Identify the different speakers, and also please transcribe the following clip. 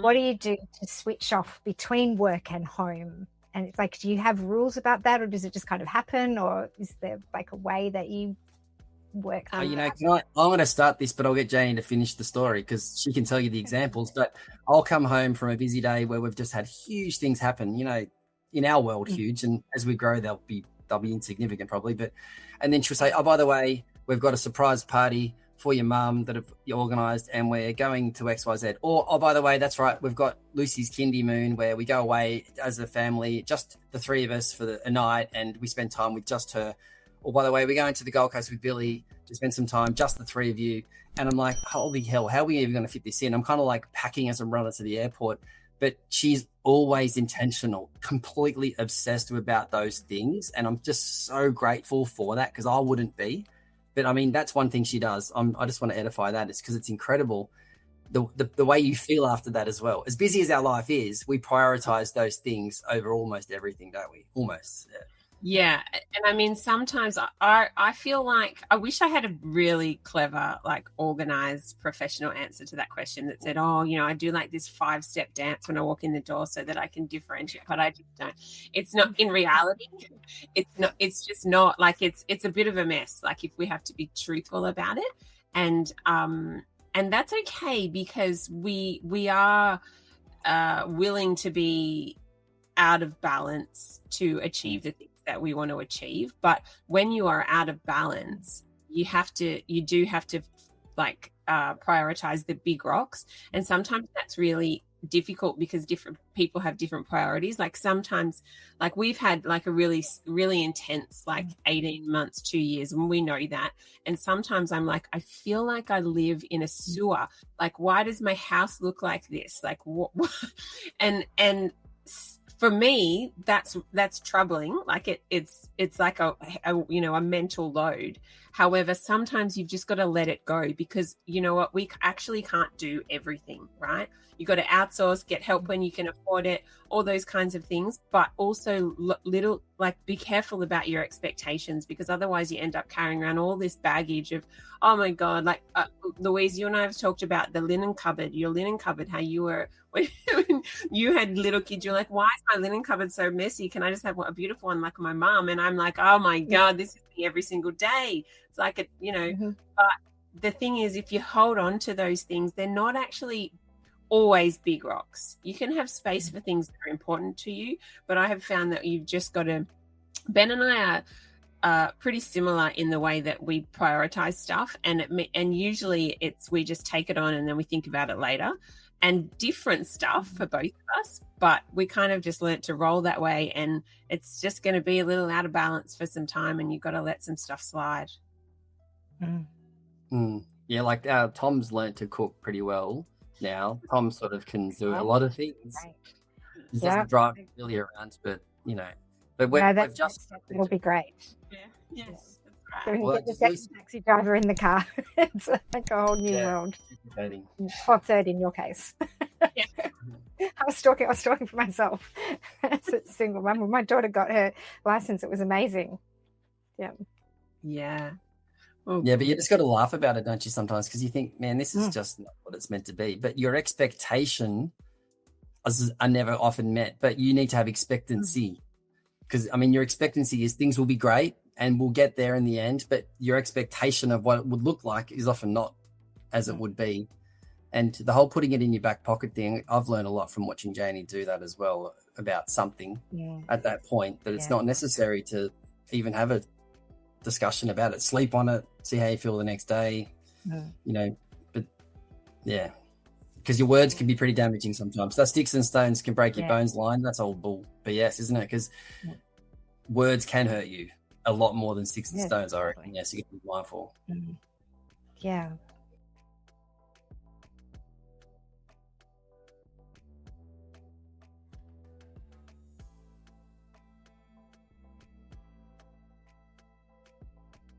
Speaker 1: what do you do to switch off between work and home? And it's like, do you have rules about that, or does it just kind of happen, or is there like a way that you work through that?
Speaker 2: I'm going to start this, but I'll get Janie to finish the story because she can tell you the examples. But I'll come home from a busy day where we've just had huge things happen, in our world, huge. And as we grow, they'll be insignificant probably. And then she'll say, oh, by the way, we've got a surprise party for your mum that have organised and we're going to XYZ. Or, oh, by the way, that's right, we've got Lucy's kindy moon where we go away as a family, just the three of us for a night, and we spend time with just her. Or, by the way, we're going to the Gold Coast with Billy to spend some time, just the three of you. And I'm like, holy hell, how are we even going to fit this in? I'm kind of like packing as I'm running to the airport. But she's always intentional, completely obsessed about those things. And I'm just so grateful for that because I wouldn't be. But, I mean, that's one thing she does. I just want to edify that. It's because it's incredible the way you feel after that as well. As busy as our life is, we prioritize those things over almost everything, don't we? Almost, yeah.
Speaker 3: Yeah. And I mean, sometimes I feel like I wish I had a really clever, like organized professional answer to that question that said, oh, I do like this 5-step dance when I walk in the door so that I can differentiate, but I just don't. It's not in reality. It's just not like it's a bit of a mess. Like if we have to be truthful about it and that's okay because we are willing to be out of balance to achieve the things that we want to achieve. But when you are out of balance, you do have to like prioritize the big rocks. And sometimes that's really difficult because different people have different priorities. Like sometimes, like we've had like a really, really intense, like 18 months, 2 years, and we know that. And sometimes I'm like, I feel like I live in a sewer. Like, why does my house look like this? Like, what? And for me, that's troubling. Like it's like a mental load. However, sometimes you've just got to let it go because you know what? We actually can't do everything, right? You got to outsource, get help when you can afford it, all those kinds of things. But also be careful about your expectations because otherwise you end up carrying around all this baggage of, oh my God, like Louise, you and I have talked about the linen cupboard, your linen cupboard, how you were, when you had little kids, you're like, why is my linen cupboard so messy? Can I just have a beautiful one like my mum? And I'm like, oh my God, this is me every single day. It's like, but the thing is, if you hold on to those things, they're not actually always big rocks. You can have space for things that are important to you, but I have found that you've just got to, Ben and I are pretty similar in the way that we prioritize stuff, and usually we just take it on and then we think about it later, and different stuff for both of us, but we kind of just learnt to roll that way, and it's just going to be a little out of balance for some time, and you've got to let some stuff slide.
Speaker 2: Yeah, like Tom's learnt to cook pretty well now. Tom sort of can do a lot of things. He doesn't drive really around, but but we've just
Speaker 1: it'll be great.
Speaker 3: Yeah, yes, that's
Speaker 1: So
Speaker 3: right.
Speaker 1: we
Speaker 2: Well,
Speaker 1: get the second taxi driver in the car. It's like a whole new world. Or third in your case.
Speaker 3: Yeah.
Speaker 1: I was talking for myself as a single mum. When my daughter got her license, it was amazing.
Speaker 3: Yeah.
Speaker 2: Yeah, but you just got to laugh about it, don't you, sometimes? Because you think, man, this is just not what it's meant to be. But your expectation are never often met. But you need to have expectancy. Because, I mean, your expectancy is things will be great and we'll get there in the end. But your expectation of what it would look like is often not as it would be. And the whole putting it in your back pocket thing, I've learned a lot from watching Janie do that as well about something at that point. That it's not necessary to even have a discussion about it. Sleep on it, see how you feel the next day, but because your words can be pretty damaging sometimes. That sticks and stones can break your bones line. That's all bull BS, isn't it? Because words can hurt you a lot more than sticks and stones, I reckon. Yes, you get to be mindful.
Speaker 1: Yeah.